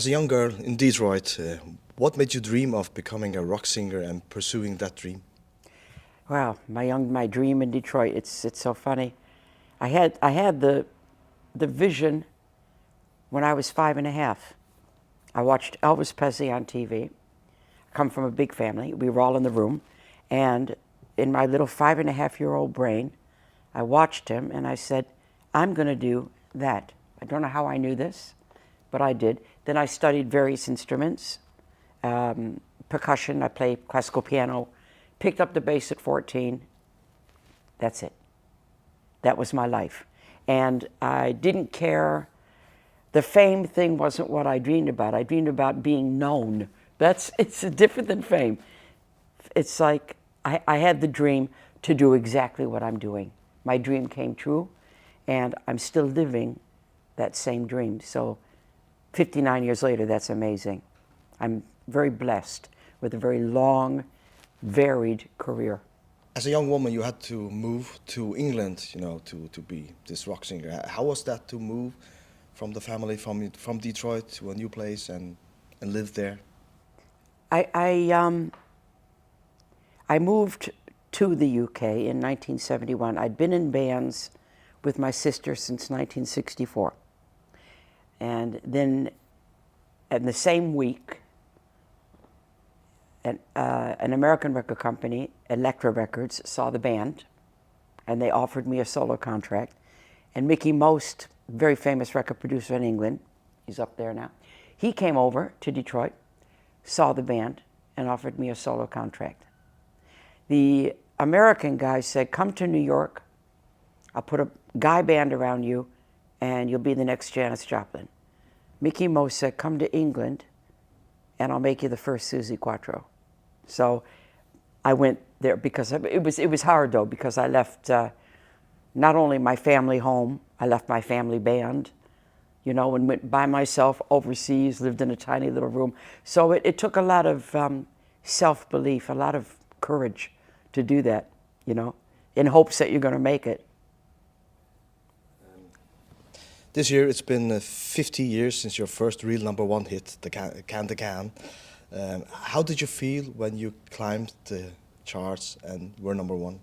As a young girl in Detroit, what made you dream of becoming a rock singer and pursuing that dream? Wow, my dream in Detroit. It's so funny. I had the vision when I was 5.5. I watched Elvis Presley on TV. I come from a big family. We were all in the room, and in my little 5.5-year-old brain, I watched him and I said, I'm going to do that. I don't know how I knew this, but I did. Then I studied various instruments, percussion. I played classical piano, picked up the bass at 14. That's it. That was my life. And I didn't care. The fame thing wasn't what I dreamed about. I dreamed about being known. It's different than fame. It's like I had the dream to do exactly what I'm doing. My dream came true, and I'm still living that same dream. So 59 years later, that's amazing. I'm very blessed with a very long, varied career. As a young woman, you had to move to England, to be this rock singer. How was that to move from the family, from Detroit to a new place and live there? I moved to the UK in 1971. I'd been in bands with my sister since 1964. And then in the same week, an American record company, Elektra Records, saw the band, and they offered me a solo contract. And Mickey Most, very famous record producer in England, he's up there now, he came over to Detroit, saw the band, and offered me a solo contract. The American guy said, come to New York, I'll put a guy band around you, and you'll be the next Janis Joplin. Mickey Most said, come to England, and I'll make you the first Suzi Quatro. So I went there because it was hard, though, because I left not only my family home, I left my family band, and went by myself overseas, lived in a tiny little room. So it took a lot of self-belief, a lot of courage to do that, in hopes that you're going to make it. This year it's been 50 years since your first real #1 hit, the Can to Can. How did you feel when you climbed the charts and were #1?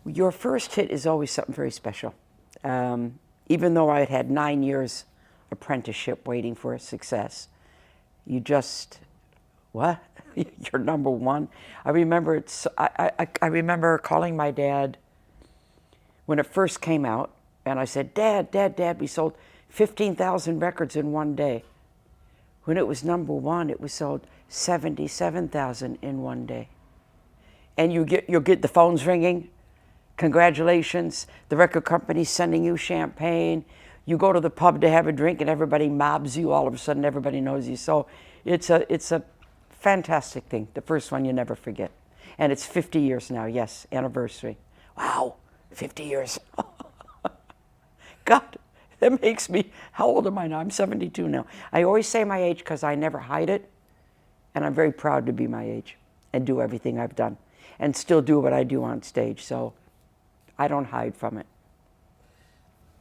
Your first hit is always something very special. Even though I had 9 years apprenticeship waiting for success, you just, what? You're #1? I remember I remember calling my dad when it first came out, and I said, Dad, we sold 15,000 records in one day. When it was #1, it was sold 77,000 in one day. And you'll get the phones ringing, congratulations, the record company's sending you champagne, you go to the pub to have a drink and everybody mobs you, all of a sudden everybody knows you. So it's a fantastic thing, the first one you never forget. And it's 50 years now, yes, anniversary. Wow, 50 years. God, that makes me, how old am I now? I'm 72 now. I always say my age because I never hide it, and I'm very proud to be my age and do everything I've done and still do what I do on stage, so I don't hide from it.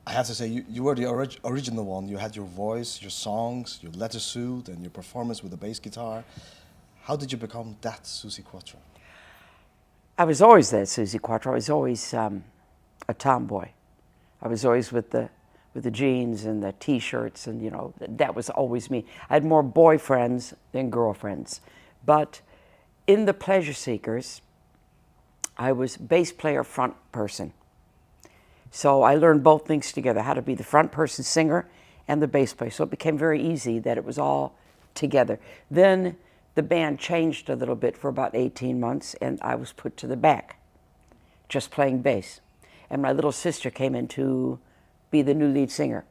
I have to say, you were the original one. You had your voice, your songs, your leather suit, and your performance with the bass guitar. How did you become that Suzi Quatro? I was always that Suzi Quatro. I was always a tomboy. I was always with the jeans and the T-shirts, and that was always me. I had more boyfriends than girlfriends, but in the Pleasure Seekers, I was bass player, front person. So I learned both things together, how to be the front person singer and the bass player. So it became very easy that it was all together. Then the band changed a little bit for about 18 months, and I was put to the back, just playing bass. And my little sister came in to be the new lead singer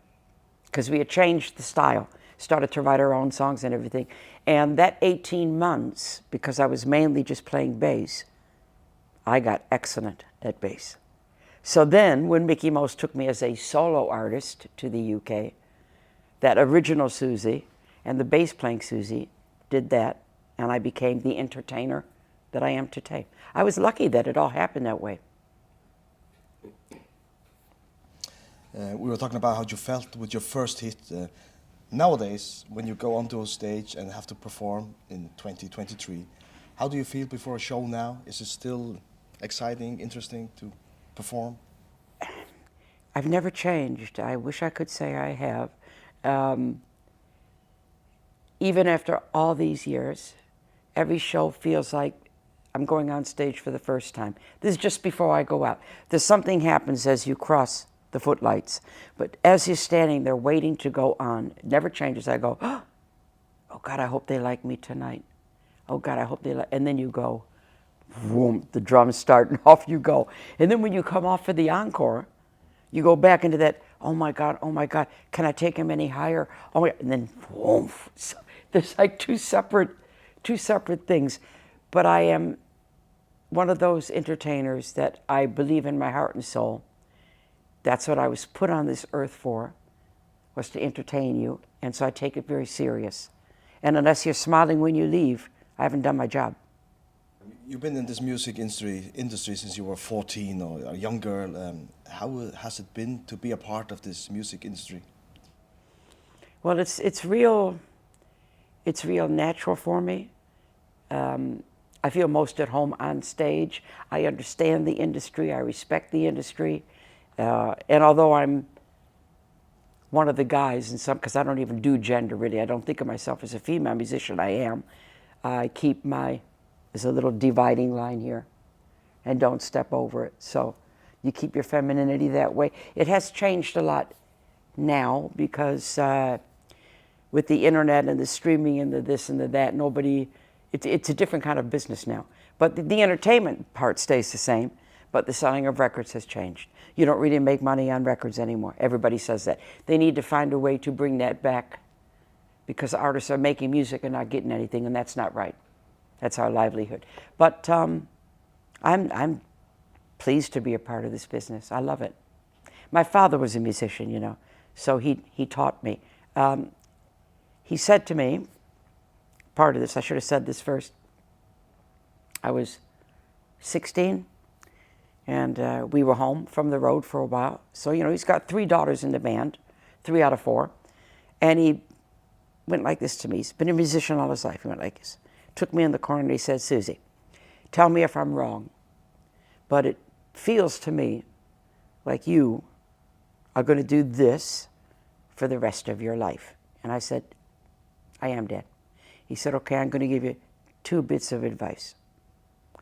because we had changed the style, started to write our own songs and everything. And that 18 months, because I was mainly just playing bass, I got excellent at bass. So then when Mickey Most took me as a solo artist to the UK, that original Suzi and the bass playing Suzi did that, and I became the entertainer that I am today. I was lucky that it all happened that way. We were talking about how you felt with your first hit. Nowadays, when you go onto a stage and have to perform in 2023, how do you feel before a show now? Is it still exciting, interesting to perform? I've never changed. I wish I could say I have. Um, Even after all these years, every show feels like I'm going on stage for the first time. This is just before I go out. There's something happens as you cross the footlights. But as you're standing there waiting to go on, it never changes. I go, oh God, I hope they like me tonight. Oh God, I hope they like, and then you go, boom, the drums start and off you go. And then when you come off for the encore, you go back into that, oh my God, can I take him any higher? Oh my, and then boom. So there's like two separate things. But I am one of those entertainers that I believe in my heart and soul. That's what I was put on this earth for, was to entertain you. And so I take it very serious. And unless you're smiling when you leave, I haven't done my job. You've been in this music industry since you were 14 or a young girl. How has it been to be a part of this music industry? Well, it's real natural for me. I feel most at home on stage. I understand the industry. I respect the industry. And although I'm one of the guys in some, because I don't even do gender really, I don't think of myself as a female musician. I am. I keep there's a little dividing line here, and don't step over it. So you keep your femininity that way. It has changed a lot now because with the internet and the streaming and the this and the that, it's a different kind of business now. But the entertainment part stays the same, but the selling of records has changed. You don't really make money on records anymore. Everybody says that. They need to find a way to bring that back because artists are making music and not getting anything, and that's not right. That's our livelihood. But I'm pleased to be a part of this business. I love it. My father was a musician, you know, so he taught me. He said to me, part of this, I should have said this first. I was 16, and we were home from the road for a while. So, you know, he's got 3 daughters in the band, 3 out of 4. And he went like this to me. He's been a musician all his life. He went like this. Took me in the corner and he said, Suzi, tell me if I'm wrong, but it feels to me like you are going to do this for the rest of your life. And I said, I am, Dad. He said, okay, I'm going to give you 2 bits of advice.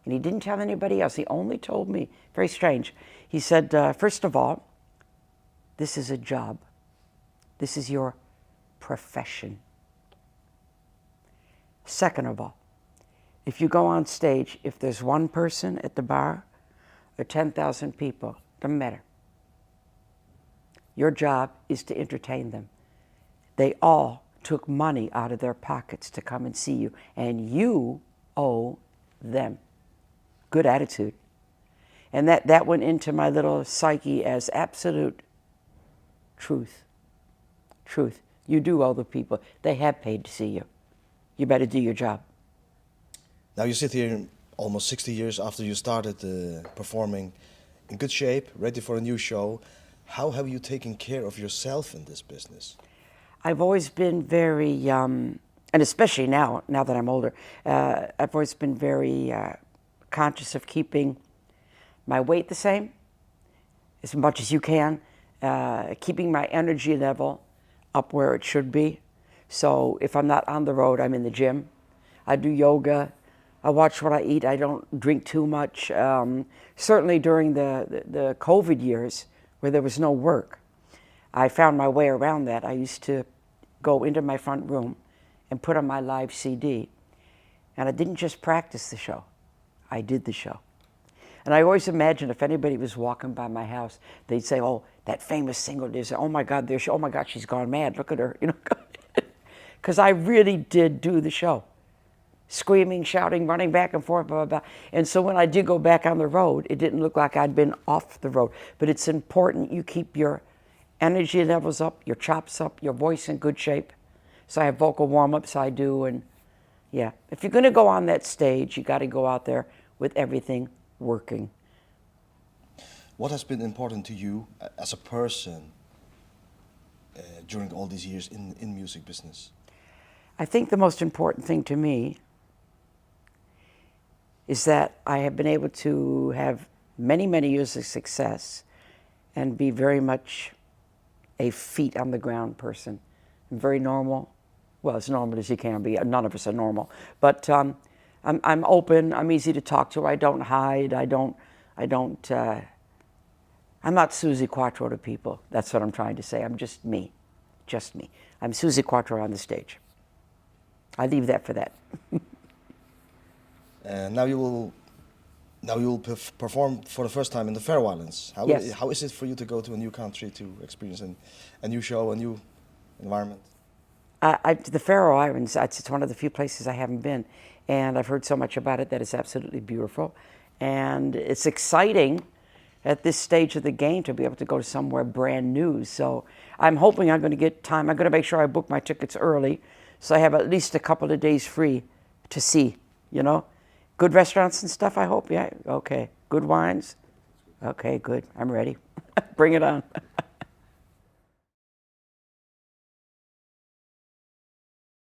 And he didn't tell anybody else. He only told me. Very strange. He said, first of all, this is a job. This is your profession. Second of all, if you go on stage, if there's 1 person at the bar or 10,000 people, doesn't matter. Your job is to entertain them. They all took money out of their pockets to come and see you, and you owe them. Good attitude. And that went into my little psyche as absolute truth. Truth. You do owe the people. They have paid to see you. You better do your job. Now you sit here almost 60 years after you started performing, in good shape, ready for a new show. How have you taken care of yourself in this business? I've always been very, and especially now that I'm older, I've always been very conscious of keeping my weight the same, as much as you can, keeping my energy level up where it should be. So if I'm not on the road, I'm in the gym. I do yoga. I watch what I eat. I don't drink too much. Certainly during the COVID years where there was no work, I found my way around that. I used to go into my front room and put on my live CD. And I didn't just practice the show. I did the show. And I always imagine if anybody was walking by my house, they'd say, oh, that famous singer, they'd say, oh my God, oh my God, she's gone mad. Look at her, you know. Because I really did do the show. Screaming, shouting, running back and forth, blah, blah, blah. And so when I did go back on the road, it didn't look like I'd been off the road. But it's important you keep your energy levels up, your chops up, your voice in good shape. So I have vocal warm-ups, I do, and yeah. If you're going to go on that stage, you got to go out there with everything working. What has been important to you as a person during all these years in music business? I think the most important thing to me is that I have been able to have many, many years of success and be very much a feet on the ground person. I'm very normal. Well, as normal as you can be. None of us are normal. But I'm open. I'm easy to talk to. I don't hide. I'm not Suzi Quatro to people. That's what I'm trying to say. I'm just me. Just me. I'm Suzi Quatro on the stage. I leave that for that. Now you will perform for the first time in the Faroe Islands. Yes. How is it for you to go to a new country to experience a new show, a new environment? The Faroe Islands, it's one of the few places I haven't been, and I've heard so much about it that it's absolutely beautiful. And it's exciting at this stage of the game to be able to go to somewhere brand new. So I'm hoping I'm going to get time. I'm going to make sure I book my tickets early so I have at least a couple of days free to see, you know. Good restaurants and stuff, I hope, yeah? Okay. Good wines? Okay, good. I'm ready. Bring it on.